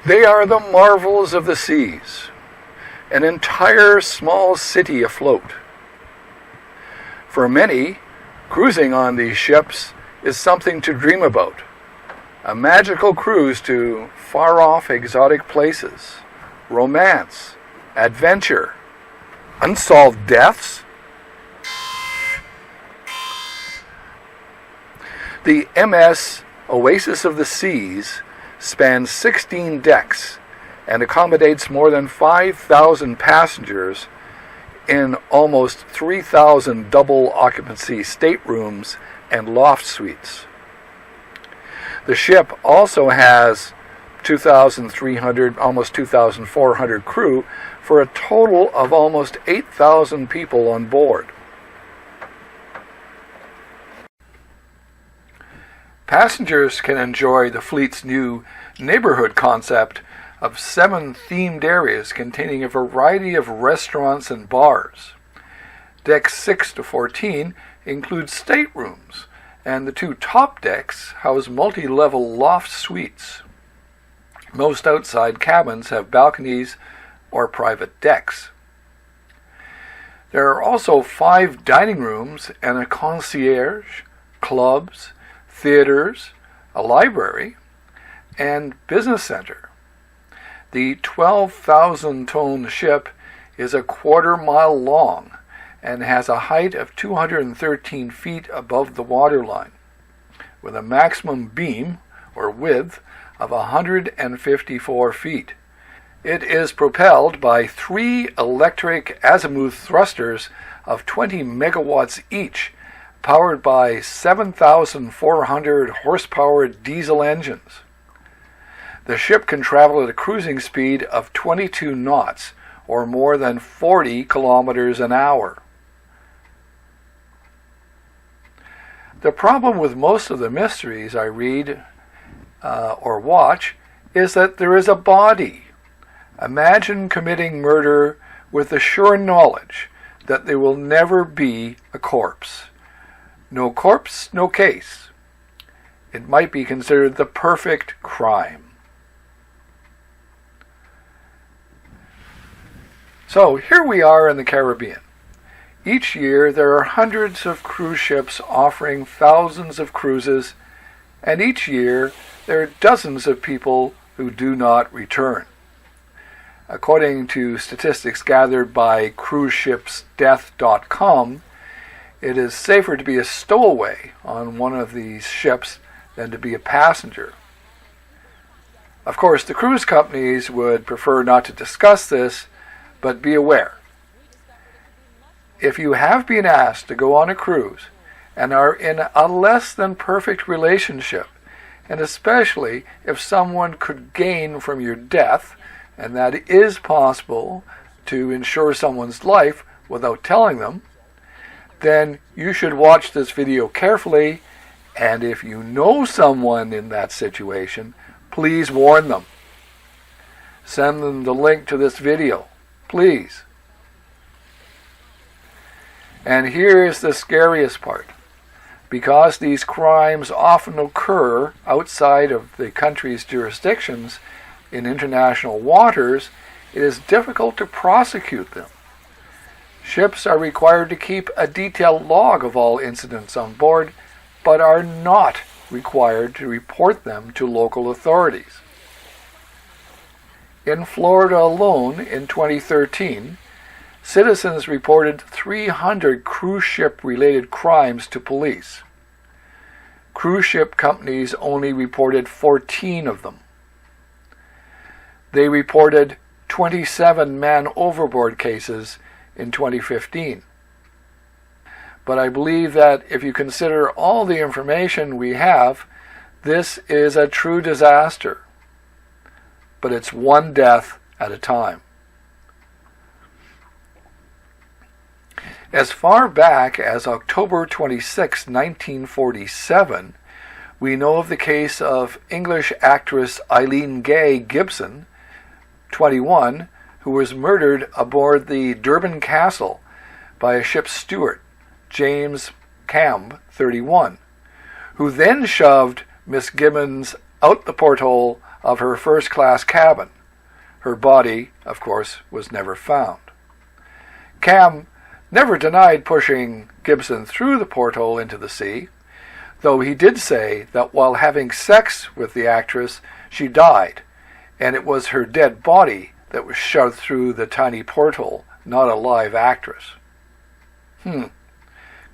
They are the marvels of the seas, an entire small city afloat. For many, cruising on these ships is something to dream about, a magical cruise to far-off exotic places, romance, adventure, unsolved deaths. The MS Oasis of the Seas spans 16 decks and accommodates more than 5,000 passengers in almost 3,000 double occupancy staterooms and loft suites. The ship also has 2,300, almost 2,400 crew for a total of almost 8,000 people on board. Passengers can enjoy the fleet's new neighborhood concept of 7 themed areas containing a variety of restaurants and bars. Decks 6 to 14 include staterooms, and the 2 top decks house multi-level loft suites. Most outside cabins have balconies or private decks. There are also 5 dining rooms and a concierge, clubs, theaters, a library, and business center. The 12,000-ton ship is a quarter-mile long and has a height of 213 feet above the waterline, with a maximum beam, or width, of 154 feet. It is propelled by 3 electric azimuth thrusters of 20 megawatts each, powered by 7,400 horsepower diesel engines. The ship can travel at a cruising speed of 22 knots, or more than 40 kilometers an hour. The problem with most of the mysteries I read or watch is that there is a body. Imagine committing murder with the sure knowledge that there will never be a corpse. No corpse, no case. It might be considered the perfect crime. So here we are in the Caribbean. Each year there are hundreds of cruise ships offering thousands of cruises, and each year there are dozens of people who do not return. According to statistics gathered by cruiseshipsdeath.com, it is safer to be a stowaway on one of these ships than to be a passenger. Of course, the cruise companies would prefer not to discuss this, but be aware. If you have been asked to go on a cruise and are in a less than perfect relationship, and especially if someone could gain from your death, and that is possible to ensure someone's life without telling them, then you should watch this video carefully, and if you know someone in that situation, please warn them. Send them the link to this video, please. And here is the scariest part. Because these crimes often occur outside of the country's jurisdictions in international waters, it is difficult to prosecute them. Ships are required to keep a detailed log of all incidents on board, but are not required to report them to local authorities. In Florida alone, in 2013, citizens reported 300 cruise ship-related crimes to police. Cruise ship companies only reported 14 of them. They reported 27 man overboard cases in 2015. But I believe that if you consider all the information we have, this is a true disaster. But it's one death at a time. As far back as October 26, 1947, we know of the case of English actress Eileen Gay Gibson, 21, who was murdered aboard the Durban Castle by a ship's steward, James Camb, 31, who then shoved Miss Gibbons out the porthole of her first-class cabin. Her body, of course, was never found. Cam never denied pushing Gibson through the porthole into the sea, though he did say that while having sex with the actress, she died, and it was her dead body that was shoved through the tiny porthole, not a live actress.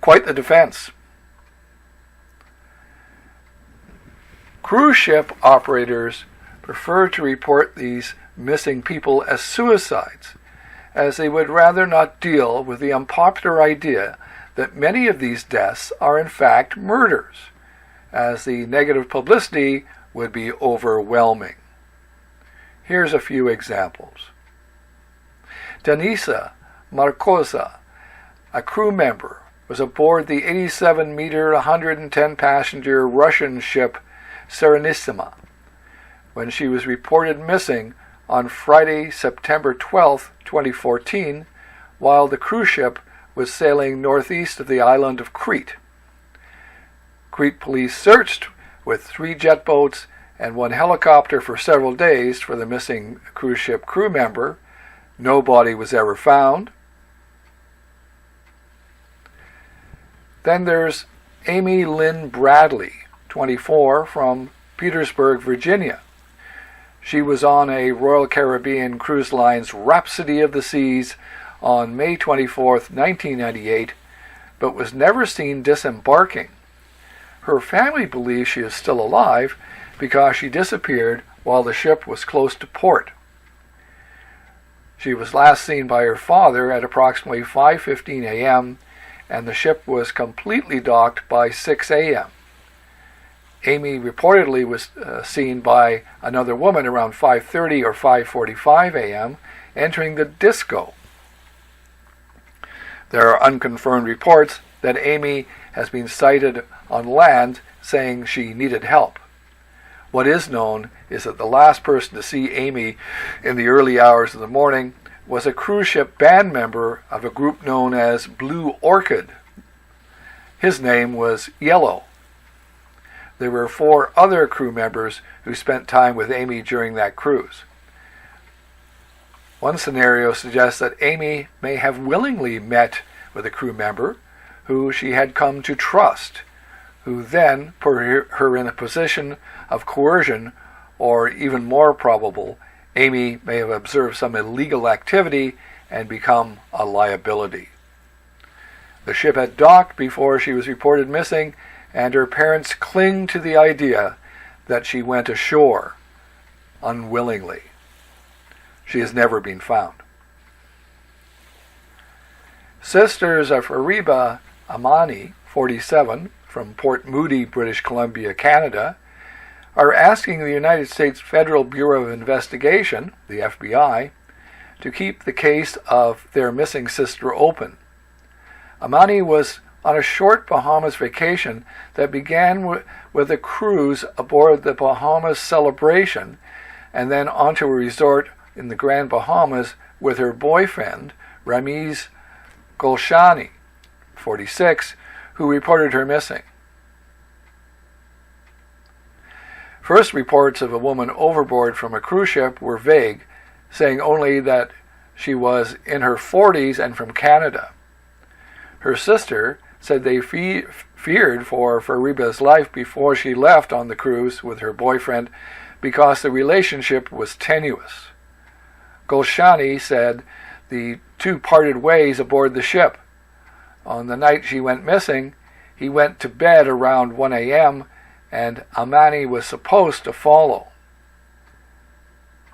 Quite the defense. Cruise ship operators prefer to report these missing people as suicides, as they would rather not deal with the unpopular idea that many of these deaths are in fact murders, as the negative publicity would be overwhelming. Here's a few examples. Denisa Marcosa, a crew member, was aboard the 87-meter, 110-passenger Russian ship Serenissima when she was reported missing on Friday, September 12, 2014, while the cruise ship was sailing northeast of the island of Crete. Crete police searched with 3 jet boats and 1 helicopter for several days for the missing cruise ship crew member. No body was ever found. Then there's Amy Lynn Bradley, 24, from Petersburg, Virginia. She was on a Royal Caribbean Cruise Line's Rhapsody of the Seas on May 24, 1998, but was never seen disembarking. Her family believes she is still alive because she disappeared while the ship was close to port. She was last seen by her father at approximately 5:15 a.m., and the ship was completely docked by 6 a.m. Amy reportedly was seen by another woman around 5:30 or 5:45 a.m. entering the disco. There are unconfirmed reports that Amy has been sighted on land saying she needed help. What is known is that the last person to see Amy in the early hours of the morning was a cruise ship band member of a group known as Blue Orchid. His name was Yellow. There were 4 other crew members who spent time with Amy during that cruise. One scenario suggests that Amy may have willingly met with a crew member who she had come to trust, who then put her in a position of coercion, or even more probable, Amy may have observed some illegal activity and become a liability. The ship had docked before she was reported missing, and her parents cling to the idea that she went ashore unwillingly. She has never been found. Sisters of Ariba Amani, 47, from Port Moody, British Columbia, Canada, are asking the United States Federal Bureau of Investigation, the FBI, to keep the case of their missing sister open. Amani was on a short Bahamas vacation that began with a cruise aboard the Bahamas Celebration and then onto a resort in the Grand Bahamas with her boyfriend, Ramiz Golshani, 46, who reported her missing. First reports of a woman overboard from a cruise ship were vague, saying only that she was in her 40s and from Canada. Her sister said they feared for Fariba's life before she left on the cruise with her boyfriend because the relationship was tenuous. Golshani said the 2 parted ways aboard the ship. On the night she went missing, he went to bed around 1 a.m., and Amani was supposed to follow.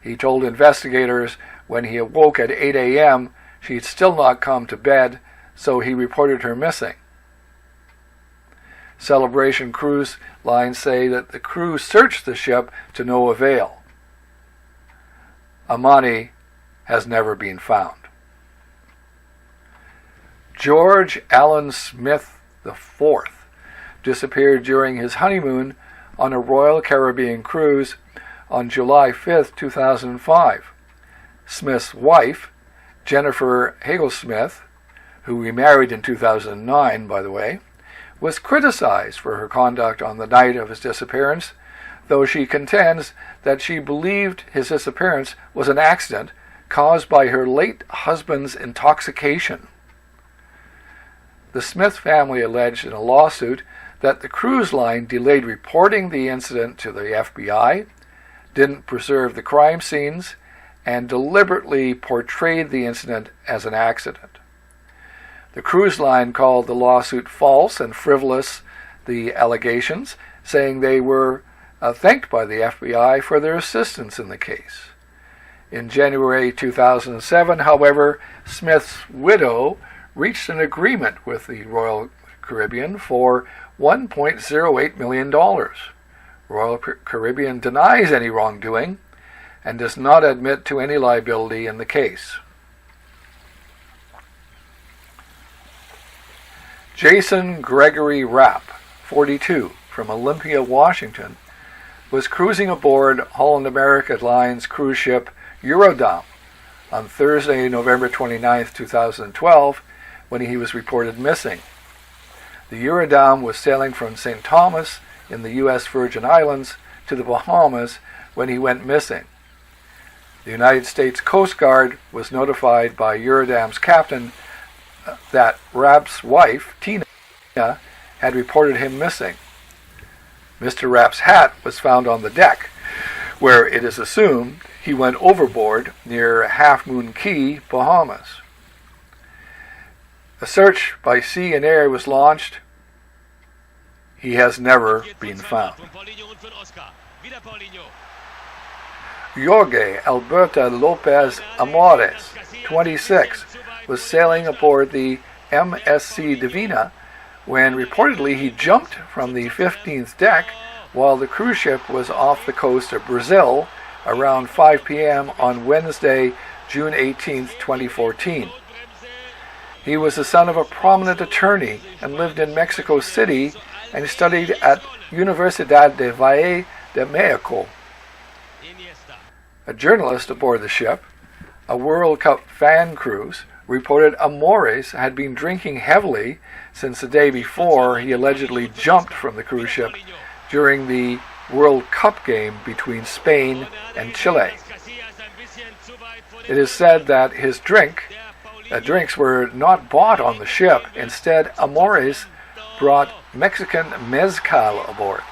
He told investigators when he awoke at 8 a.m. she'd still not come to bed, so he reported her missing. Celebration Cruise Lines say that the crew searched the ship to no avail. Amani has never been found. George Allen Smith IV disappeared during his honeymoon on a Royal Caribbean cruise on July 5, 2005. Smith's wife, Jennifer Hagelsmith, who remarried in 2009, by the way, was criticized for her conduct on the night of his disappearance, though she contends that she believed his disappearance was an accident caused by her late husband's intoxication. The Smith family alleged in a lawsuit that the cruise line delayed reporting the incident to the FBI, didn't preserve the crime scenes, and deliberately portrayed the incident as an accident. The cruise line called the lawsuit false and frivolous, the allegations, saying they were thanked by the FBI for their assistance in the case. In January 2007, however, Smith's widow reached an agreement with the Royal Caribbean for $1.08 million. Royal Caribbean denies any wrongdoing and does not admit to any liability in the case. Jason Gregory Rapp, 42, from Olympia, Washington, was cruising aboard Holland America Line's cruise ship Eurodam on Thursday, November 29, 2012, when he was reported missing. The Eurodam was sailing from St. Thomas in the U.S. Virgin Islands to the Bahamas when he went missing. The United States Coast Guard was notified by Eurodam's captain that Rapp's wife, Tina, had reported him missing. Mr. Rapp's hat was found on the deck, where it is assumed he went overboard near Half Moon Cay, Bahamas. A search by sea and air was launched. He has never been found. Jorge Alberto Lopez Amores, 26, was sailing aboard the MSC Divina when reportedly he jumped from the 15th deck while the cruise ship was off the coast of Brazil around 5 p.m. on Wednesday, June 18, 2014. He was the son of a prominent attorney and lived in Mexico City and studied at Universidad de Valle de Mexico. A journalist aboard the ship, a World Cup fan cruise, reported Amores had been drinking heavily since the day before he allegedly jumped from the cruise ship during the World Cup game between Spain and Chile. It is said that his drinks were not bought on the ship. Instead, Amores brought Mexican mezcal aboard,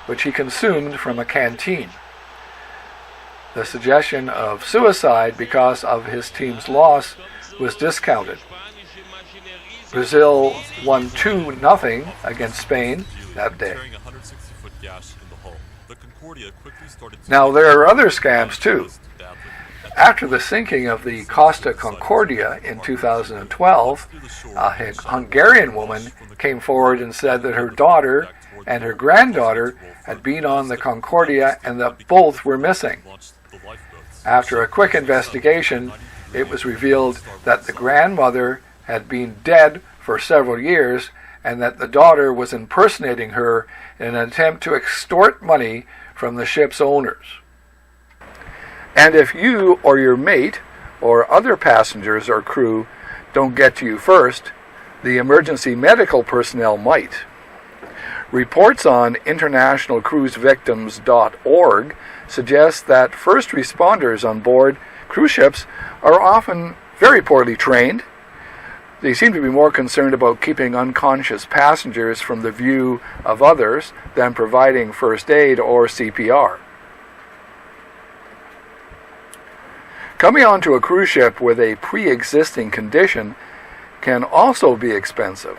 which he consumed from a canteen. The suggestion of suicide because of his team's loss was discounted. Brazil won 2-0 against Spain that day. Now there are other scams too. After the sinking of the Costa Concordia in 2012, a Hungarian woman came forward and said that her daughter and her granddaughter had been on the Concordia and that both were missing. After a quick investigation, it was revealed that the grandmother had been dead for several years and that the daughter was impersonating her in an attempt to extort money from the ship's owners. And if you or your mate or other passengers or crew don't get to you first, the emergency medical personnel might. Reports on internationalcruisevictims.org suggest that first responders on board cruise ships are often very poorly trained. They seem to be more concerned about keeping unconscious passengers from the view of others than providing first aid or CPR. Coming onto a cruise ship with a pre-existing condition can also be expensive.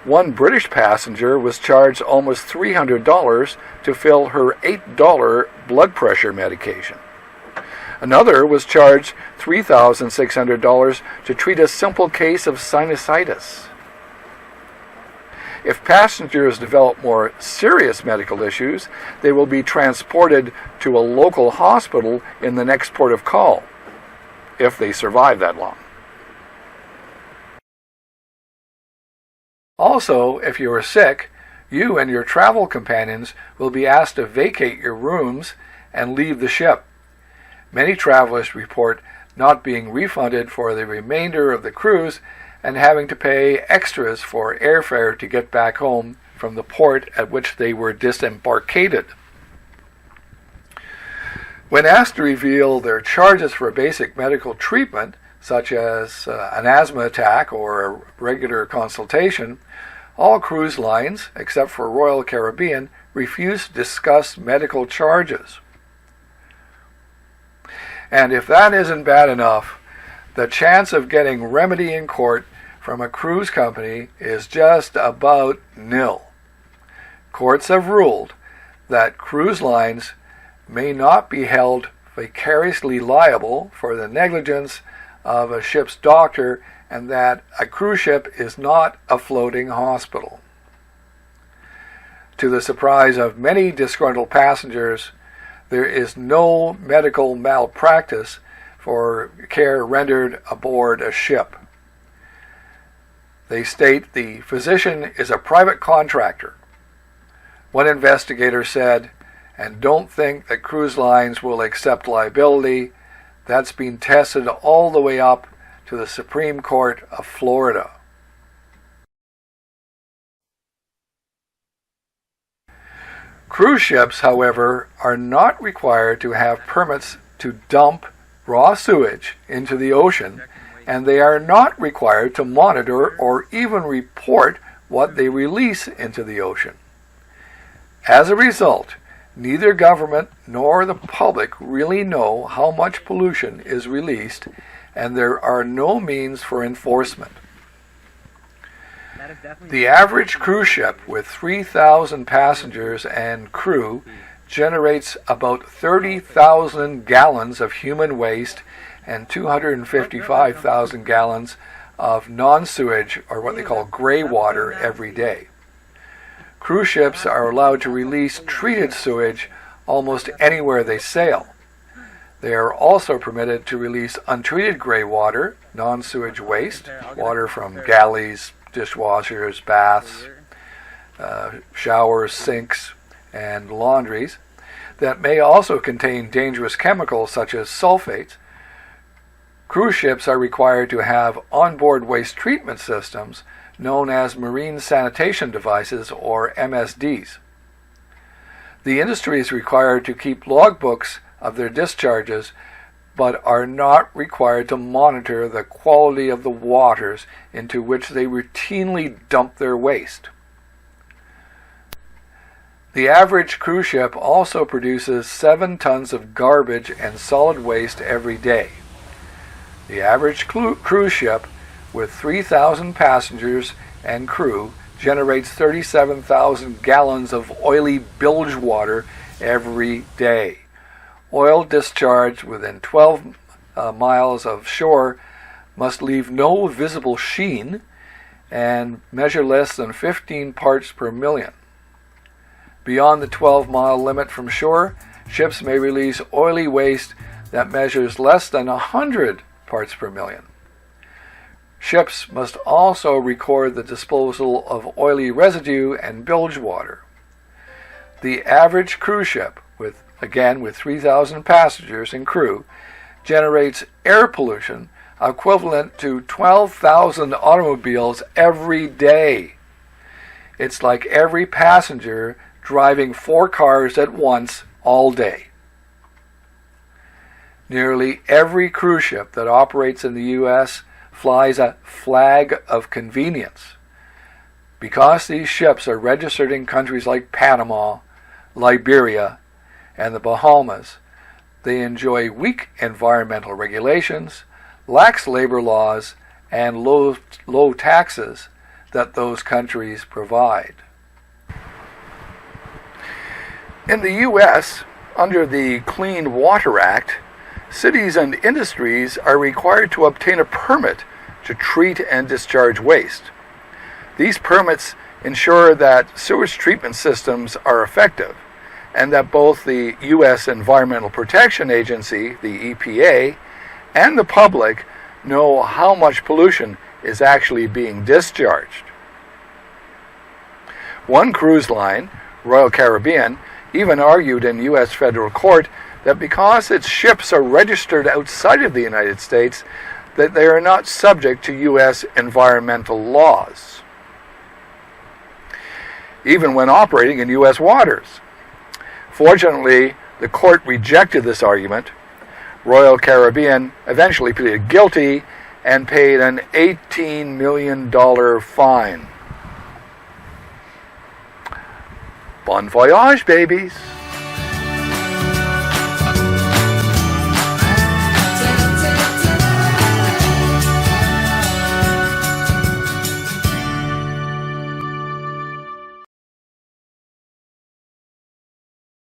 One British passenger was charged almost $300 to fill her $8 blood pressure medication. Another was charged $3,600 to treat a simple case of sinusitis. If passengers develop more serious medical issues, they will be transported to a local hospital in the next port of call, if they survive that long. Also, if you are sick, you and your travel companions will be asked to vacate your rooms and leave the ship. Many travelers report not being refunded for the remainder of the cruise and having to pay extras for airfare to get back home from the port at which they were disembarked. When asked to reveal their charges for a basic medical treatment, such as an asthma attack or a regular consultation, all cruise lines, except for Royal Caribbean, refuse to discuss medical charges. And if that isn't bad enough, the chance of getting remedy in court from a cruise company is just about nil. Courts have ruled that cruise lines may not be held vicariously liable for the negligence of a ship's doctor, and that a cruise ship is not a floating hospital. To the surprise of many disgruntled passengers, there is no medical malpractice for care rendered aboard a ship. They state the physician is a private contractor. One investigator said, "And don't think that cruise lines will accept liability. That's been tested all the way up to the Supreme Court of Florida." Cruise ships, however, are not required to have permits to dump raw sewage into the ocean, and they are not required to monitor or even report what they release into the ocean. As a result, neither government nor the public really know how much pollution is released, and there are no means for enforcement. The average cruise ship with 3,000 passengers and crew generates about 30,000 gallons of human waste and 255,000 gallons of non-sewage, or what they call gray water, every day. Cruise ships are allowed to release treated sewage almost anywhere they sail. They are also permitted to release untreated gray water, non-sewage waste, water from galleys, dishwashers, baths, showers, sinks, and laundries, that may also contain dangerous chemicals such as sulfates. Cruise ships are required to have onboard waste treatment systems known as marine sanitation devices, or MSDs. The industry is required to keep logbooks of their discharges, but are not required to monitor the quality of the waters into which they routinely dump their waste. The average cruise ship also produces 7 tons of garbage and solid waste every day. The average cruise ship with 3,000 passengers and crew generates 37,000 gallons of oily bilge water every day. Oil discharged within 12 miles of shore must leave no visible sheen and measure less than 15 parts per million. Beyond the 12-mile limit from shore, ships may release oily waste that measures less than 100 parts per million. Ships must also record the disposal of oily residue and bilge water. The average cruise ship, with 3,000 passengers and crew, generates air pollution equivalent to 12,000 automobiles every day. It's like every passenger driving 4 cars at once all day. Nearly every cruise ship that operates in the U.S. flies a flag of convenience. Because these ships are registered in countries like Panama, Liberia, and the Bahamas, they enjoy weak environmental regulations, lax labor laws, and low taxes that those countries provide. In the U.S., under the Clean Water Act, cities and industries are required to obtain a permit to treat and discharge waste. These permits ensure that sewage treatment systems are effective, and that both the U.S. Environmental Protection Agency, the EPA, and the public know how much pollution is actually being discharged. One cruise line, Royal Caribbean, even argued in U.S. federal court that because its ships are registered outside of the United States, that they are not subject to U.S. environmental laws, even when operating in U.S. waters. Fortunately, The court rejected this argument. Royal Caribbean eventually pleaded guilty and paid an $18 million fine. Bon voyage, babies!